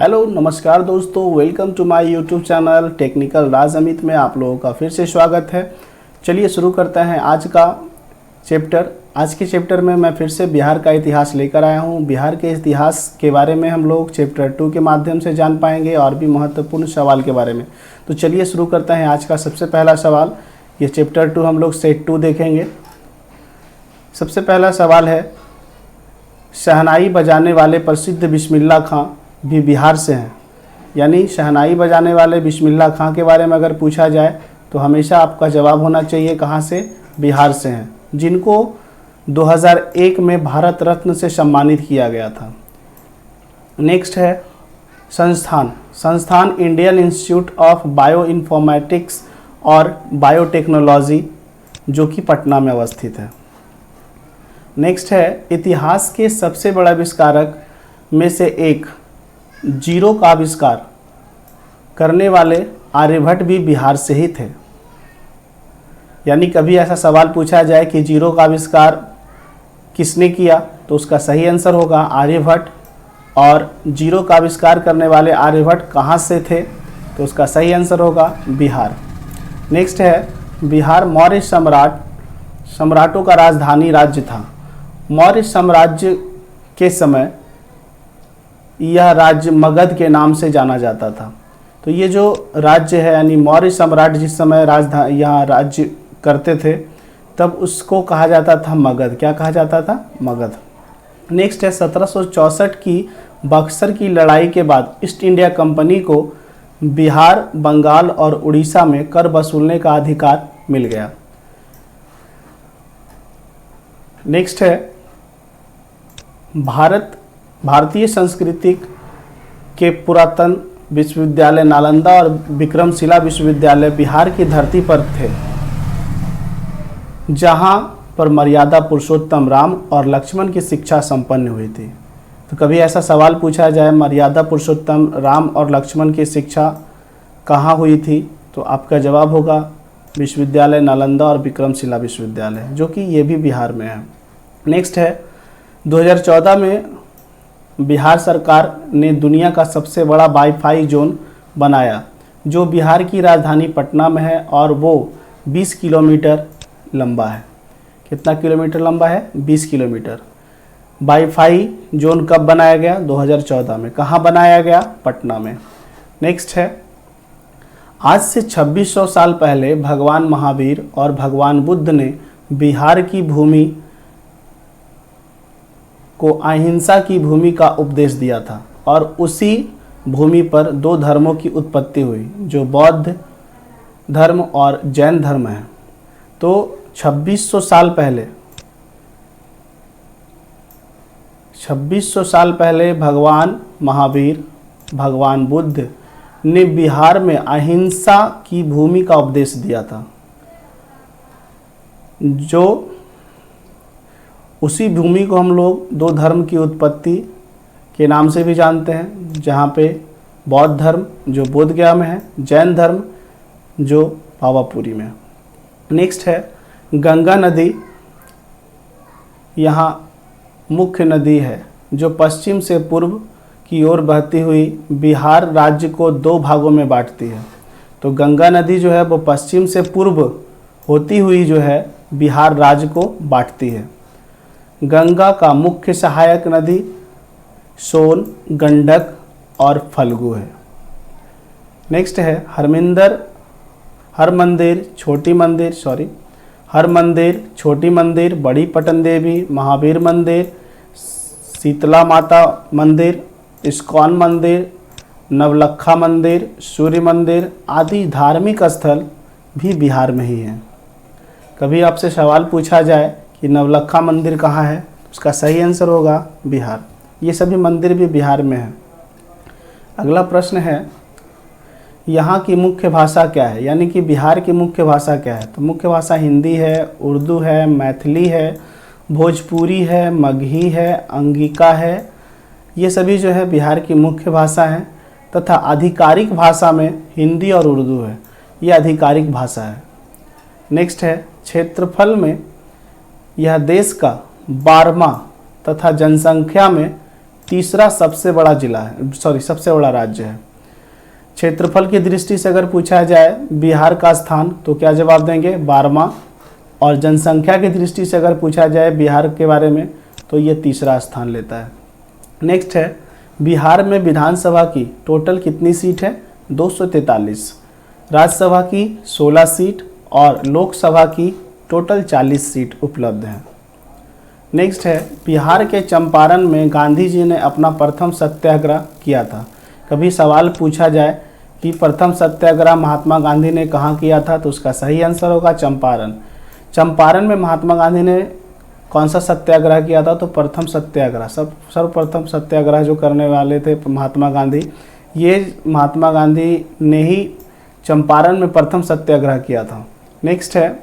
Hello नमस्कार दोस्तों, welcome to my YouTube channel technical Raj Amit में आप लोगों का फिर से स्वागत है। चलिए शुरू करते हैं आज का चैप्टर। आज के चैप्टर में मैं फिर से बिहार का इतिहास लेकर आया हूं। बिहार के इतिहास के बारे में हम लोग चैप्टर 2 के माध्यम से जान पाएंगे और भी महत्वपूर्ण सवाल के बारे में। तो चलिए शुरू करते हैं आज का सबसे पहला सवाल। ये चैप्टर 2 हम लोग सेट 2 देखेंगे। सबसे पहला सवाल है, शहनाई बजाने वाले प्रसिद्ध बिस्मिल्ला खां भी बिहार से हैं। यानी शहनाई बजाने वाले बिस्मिल्ला खां के बारे में अगर पूछा जाए तो हमेशा आपका जवाब होना चाहिए कहाँ से, बिहार से हैं, जिनको 2001 में भारत रत्न से सम्मानित किया गया था। नेक्स्ट है संस्थान Indian institute of bio informatics और बायोटेक्नोलॉजी, जो कि पटना में अवस्थित है। नेक्स्ट है, इतिहास के सबसे बड़ा आविष्कारक में से एक जीरो का आविष्कार करने वाले आर्यभट्ट भी बिहार से ही थे। यानी कभी ऐसा सवाल पूछा जाए कि जीरो का आविष्कार किसने किया, तो उसका सही आंसर होगा आर्यभट्ट। और जीरो का आविष्कार करने वाले आर्यभट्ट कहाँ से थे, तो उसका सही आंसर होगा बिहार। नेक्स्ट है, बिहार मौर्य सम्राटों का राजधानी राज्य था। मौर्य साम्राज्य के समय यह राज्य मगध के नाम से जाना जाता था। तो ये जो राज्य है, यानी मौर्य सम्राट जिस समय यहाँ राज्य करते थे, तब उसको कहा जाता था मगध। क्या कहा जाता था? मगध। नेक्स्ट है, 1764 की बक्सर की लड़ाई के बाद ईस्ट इंडिया कंपनी को बिहार, बंगाल और उड़ीसा में कर वसूलने का अधिकार मिल गया। नेक्स्ट है, भारतीय संस्कृति के पुरातन विश्वविद्यालय नालंदा और विक्रमशिला विश्वविद्यालय बिहार की धरती पर थे, जहां पर मर्यादा पुरुषोत्तम राम और लक्ष्मण की शिक्षा संपन्न हुई थी। तो कभी ऐसा सवाल पूछा जाए मर्यादा पुरुषोत्तम राम और लक्ष्मण की शिक्षा कहाँ हुई थी, तो आपका जवाब होगा विश्वविद्यालय नालंदा और विक्रमशिला विश्वविद्यालय, जो कि ये भी बिहार में है। नेक्स्ट है, 2014 में बिहार सरकार ने दुनिया का सबसे बड़ा वाईफाई जोन बनाया, जो बिहार की राजधानी पटना में है और वो 20 किलोमीटर लंबा है। कितना किलोमीटर लंबा है? 20 किलोमीटर। वाईफाई जोन कब बनाया गया? 2014 में। कहाँ बनाया गया? पटना में। नेक्स्ट है, आज से 2600 साल पहले भगवान महावीर और भगवान बुद्ध ने बिहार की भूमि को अहिंसा की भूमि का उपदेश दिया था और उसी भूमि पर दो धर्मों की उत्पत्ति हुई, जो बौद्ध धर्म और जैन धर्म है। तो 2600 साल पहले भगवान महावीर, भगवान बुद्ध ने बिहार में अहिंसा की भूमि का उपदेश दिया था, जो उसी भूमि को हम लोग दो धर्म की उत्पत्ति के नाम से भी जानते हैं, जहाँ पे बौद्ध धर्म जो बोधगया में है, जैन धर्म जो पावापुरी में है। नेक्स्ट है, गंगा नदी यहाँ मुख्य नदी है, जो पश्चिम से पूर्व की ओर बहती हुई बिहार राज्य को दो भागों में बांटती है। तो गंगा नदी जो है वो पश्चिम से पूर्व होती हुई जो है बिहार राज्य को बांटती है। गंगा का मुख्य सहायक नदी सोन, गंडक और फल्गु है। नेक्स्ट है, हरमंदिर, छोटी मंदिर, बड़ी पटन देवी, महावीर मंदिर, शीतला माता मंदिर, इस्कॉन मंदिर, नवलखा मंदिर, सूर्य मंदिर आदि धार्मिक स्थल भी बिहार में ही हैं। कभी आपसे सवाल पूछा जाए कि नवलखा मंदिर कहाँ है, उसका सही आंसर होगा बिहार। ये सभी मंदिर भी बिहार में हैं। अगला प्रश्न है, यहाँ की मुख्य भाषा क्या है? यानी कि बिहार की मुख्य भाषा क्या है? तो मुख्य भाषा हिंदी है, उर्दू है, मैथिली है, भोजपुरी है, मगही है, अंगिका है। ये सभी जो है बिहार की मुख्य भाषा हैं, तथा आधिकारिक भाषा में हिंदी और उर्दू है। ये आधिकारिक भाषा है। नेक्स्ट है, क्षेत्रफल में यह देश का 12वां तथा जनसंख्या में तीसरा सबसे बड़ा जिला है, सबसे बड़ा राज्य है। क्षेत्रफल की दृष्टि से अगर पूछा जाए बिहार का स्थान तो क्या जवाब देंगे, 12वां। और जनसंख्या की दृष्टि से अगर पूछा जाए बिहार के बारे में तो ये तीसरा स्थान लेता है। नेक्स्ट है, बिहार में विधानसभा की टोटल कितनी सीट है, 243। राज्यसभा की 16 सीट और लोकसभा की टोटल 40 सीट उपलब्ध हैं। नेक्स्ट है, बिहार के चंपारण में गांधी जी ने अपना प्रथम सत्याग्रह किया था। कभी सवाल पूछा जाए कि प्रथम सत्याग्रह महात्मा गांधी ने कहाँ किया था, तो उसका सही आंसर होगा चंपारण। चंपारण में महात्मा गांधी ने कौन सा सत्याग्रह किया था, तो प्रथम सत्याग्रह, सर्वप्रथम सत्याग्रह जो करने वाले थे महात्मा गांधी, ये महात्मा गांधी ने ही चंपारण में प्रथम सत्याग्रह किया था। नेक्स्ट है,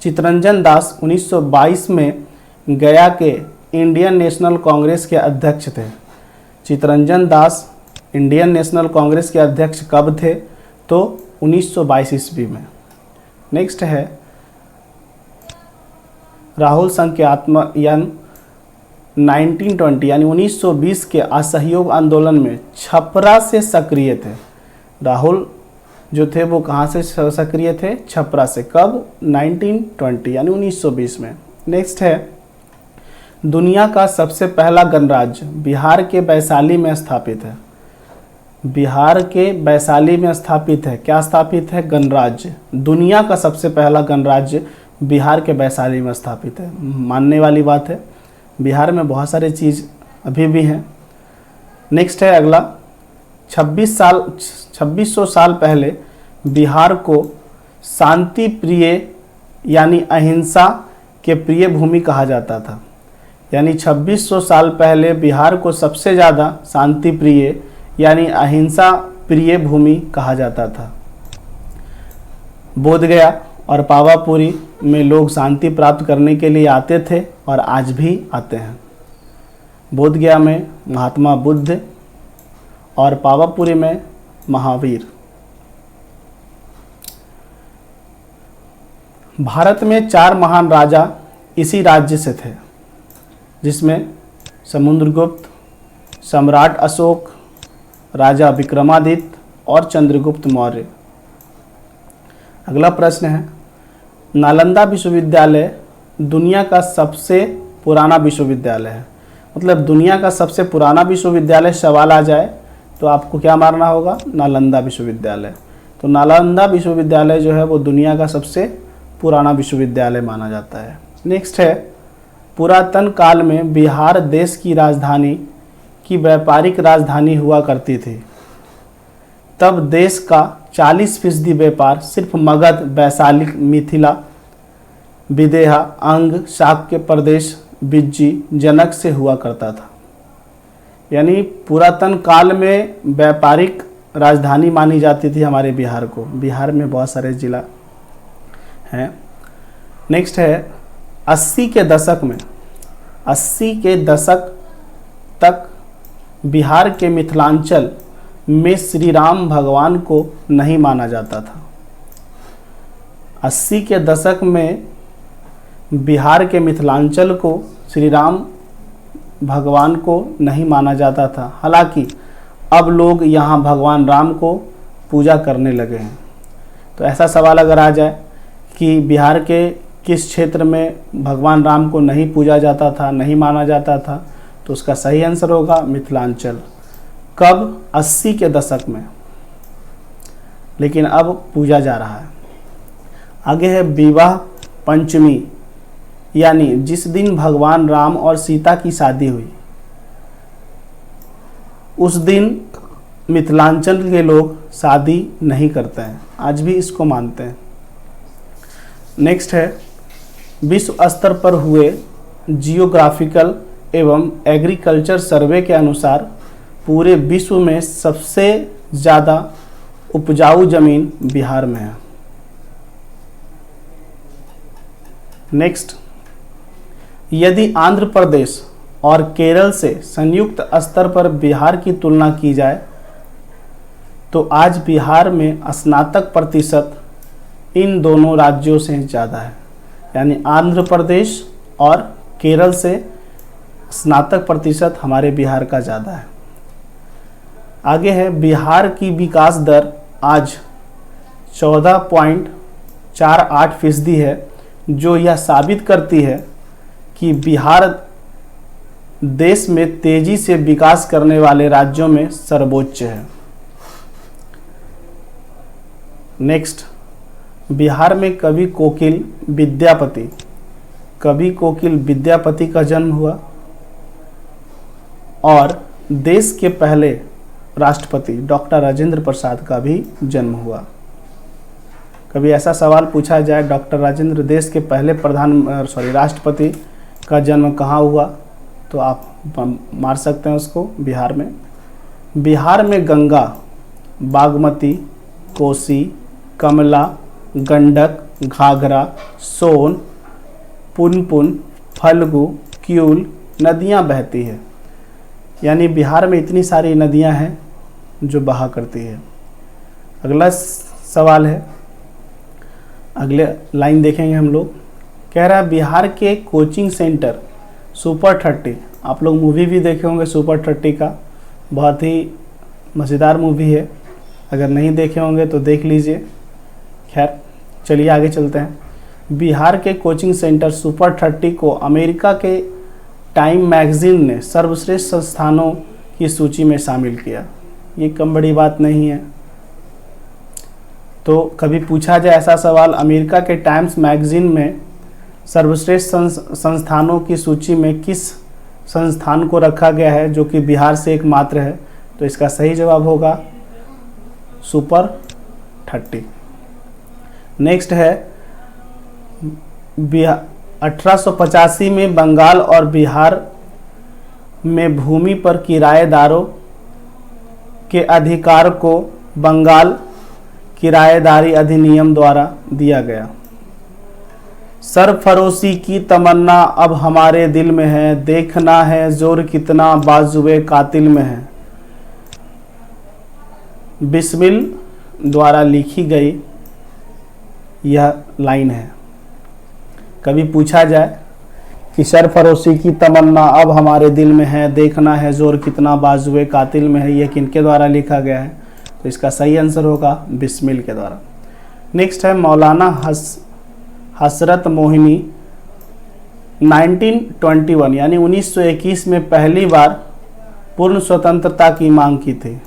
चित्तरंजन दास 1922 में गया के इंडियन नेशनल कांग्रेस के अध्यक्ष थे। चित्तरंजन दास इंडियन नेशनल कांग्रेस के अध्यक्ष कब थे, तो 1922 ईस्वी में। नेक्स्ट है, राहुल संख्यात्मक 1920 यानी 1920 के असहयोग आंदोलन में छपरा से सक्रिय थे। राहुल जो थे वो कहाँ से सक्रिय थे, छपरा से। कब, 1920 यानी 1920 में। नेक्स्ट है, दुनिया का सबसे पहला गणराज्य बिहार के वैशाली में स्थापित है। बिहार के वैशाली में स्थापित है, क्या स्थापित है, गणराज्य। दुनिया का सबसे पहला गणराज्य बिहार के वैशाली में स्थापित है, मानने वाली बात है। बिहार में बहुत सारे चीज़ अभी भी हैं। नेक्स्ट है अगला, 2600 साल पहले बिहार को शांति प्रिय यानी अहिंसा के प्रिय भूमि कहा जाता था। यानी 2600 साल पहले बिहार को सबसे ज़्यादा शांति प्रिय यानी अहिंसा प्रिय भूमि कहा जाता था। बोधगया और पावापुरी में लोग शांति प्राप्त करने के लिए आते थे और आज भी आते हैं। बोधगया में महात्मा बुद्ध और पावापुरी में महावीर। भारत में 4 महान राजा इसी राज्य से थे, जिसमें समुद्रगुप्त, सम्राट अशोक, राजा विक्रमादित्य और चंद्रगुप्त मौर्य। अगला प्रश्न है, नालंदा विश्वविद्यालय दुनिया का सबसे पुराना विश्वविद्यालय है। मतलब दुनिया का सबसे पुराना विश्वविद्यालय सवाल आ जाए तो आपको क्या मारना होगा, नालंदा विश्वविद्यालय। तो नालंदा विश्वविद्यालय जो है वो दुनिया का सबसे पुराना विश्वविद्यालय माना जाता है। नेक्स्ट है, पुरातन काल में बिहार देश की राजधानी की व्यापारिक राजधानी हुआ करती थी। तब देश का 40% व्यापार सिर्फ मगध, वैशाली, मिथिला, विदेहा, अंग, शाक्य प्रदेश, बिज्जी, जनक से हुआ करता था। यानी पुरातन काल में व्यापारिक राजधानी मानी जाती थी हमारे बिहार को। बिहार में बहुत सारे जिला हैं। नेक्स्ट है, 80 के दशक तक बिहार के मिथिलांचल में श्री राम भगवान को नहीं माना जाता था। 80 के दशक में बिहार के मिथिलांचल को श्री राम भगवान को नहीं माना जाता था। हालांकि अब लोग यहाँ भगवान राम को पूजा करने लगे हैं। तो ऐसा सवाल अगर आ जाए कि बिहार के किस क्षेत्र में भगवान राम को नहीं पूजा जाता था, नहीं माना जाता था, तो उसका सही आंसर होगा मिथिलांचल। कब, 80 के दशक में, लेकिन अब पूजा जा रहा है। आगे है विवाह पंचमी, यानी जिस दिन भगवान राम और सीता की शादी हुई उस दिन मिथिलांचल के लोग शादी नहीं करते हैं, आज भी इसको मानते हैं। नेक्स्ट है, विश्व स्तर पर हुए जियोग्राफिकल एवं एग्रीकल्चर सर्वे के अनुसार पूरे विश्व में सबसे ज़्यादा उपजाऊ जमीन बिहार में है। नेक्स्ट, यदि आंध्र प्रदेश और केरल से संयुक्त स्तर पर बिहार की तुलना की जाए तो आज बिहार में स्नातक प्रतिशत इन दोनों राज्यों से ज़्यादा है। यानी आंध्र प्रदेश और केरल से स्नातक प्रतिशत हमारे बिहार का ज़्यादा है। आगे है, बिहार की विकास दर आज 14.48% है, जो यह साबित करती है कि बिहार देश में तेजी से विकास करने वाले राज्यों में सर्वोच्च है। नेक्स्ट, बिहार में कवि कोकिल विद्यापति का जन्म हुआ और देश के पहले राष्ट्रपति डॉक्टर राजेंद्र प्रसाद का भी जन्म हुआ। कभी ऐसा सवाल पूछा जाए, डॉक्टर राजेंद्र देश के पहले राष्ट्रपति का जन्म कहाँ हुआ, तो आप मार सकते हैं उसको, बिहार में। बिहार में गंगा, बागमती, कोसी, कमला, गंडक, घाघरा, सोन, पुनपुन, फल्गु, क्यूल नदियाँ बहती है। यानी बिहार में इतनी सारी नदियाँ हैं जो बहा करती है। अगला सवाल है, अगले लाइन देखेंगे हम लोग। कह रहा है, बिहार के कोचिंग सेंटर सुपर 30, आप लोग मूवी भी देखे होंगे सुपर 30 का, बहुत ही मज़ेदार मूवी है, अगर नहीं देखे होंगे तो देख लीजिए। खैर चलिए आगे चलते हैं। बिहार के कोचिंग सेंटर सुपर 30 को अमेरिका के टाइम मैगजीन ने सर्वश्रेष्ठ संस्थानों की सूची में शामिल किया। ये कम बड़ी बात नहीं है। तो कभी पूछा जाए ऐसा सवाल, अमेरिका के टाइम्स मैगजीन में सर्वश्रेष्ठ संस्थानों की सूची में किस संस्थान को रखा गया है जो कि बिहार से एकमात्र है, तो इसका सही जवाब होगा सुपर 30। नेक्स्ट है, 1885 में बंगाल और बिहार में भूमि पर किराएदारों के अधिकार को बंगाल किराएदारी अधिनियम द्वारा दिया गया। सरफरोशी की तमन्ना अब हमारे दिल में है, देखना है जोर कितना बाजुए कातिल में है, बिस्मिल द्वारा लिखी गई यह लाइन है। कभी पूछा जाए कि सरफरोशी की तमन्ना अब हमारे दिल में है, देखना है जोर कितना बाजुए कातिल में है, यह किनके द्वारा लिखा गया है, तो इसका सही आंसर होगा बिस्मिल के द्वारा। नेक्स्ट है, मौलाना हसरत मोहिनी 1921 यानी 1921 में पहली बार पूर्ण स्वतंत्रता की मांग की थी।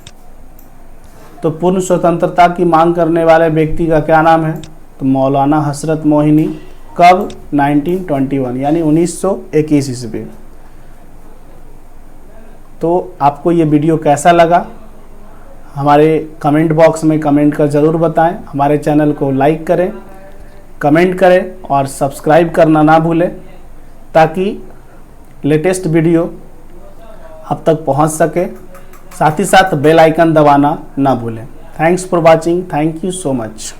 तो पूर्ण स्वतंत्रता की मांग करने वाले व्यक्ति का क्या नाम है, तो मौलाना हसरत मोहिनी। कब? 1921 यानी 1921 ईस्वी। तो आपको ये वीडियो कैसा लगा हमारे कमेंट बॉक्स में कमेंट कर ज़रूर बताएं। हमारे चैनल को लाइक करें, कमेंट करें और सब्सक्राइब करना ना भूलें ताकि लेटेस्ट वीडियो आप तक पहुंच सके। साथ ही साथ बेल आइकन दबाना ना भूलें। Thanks for watching. Thank you so much.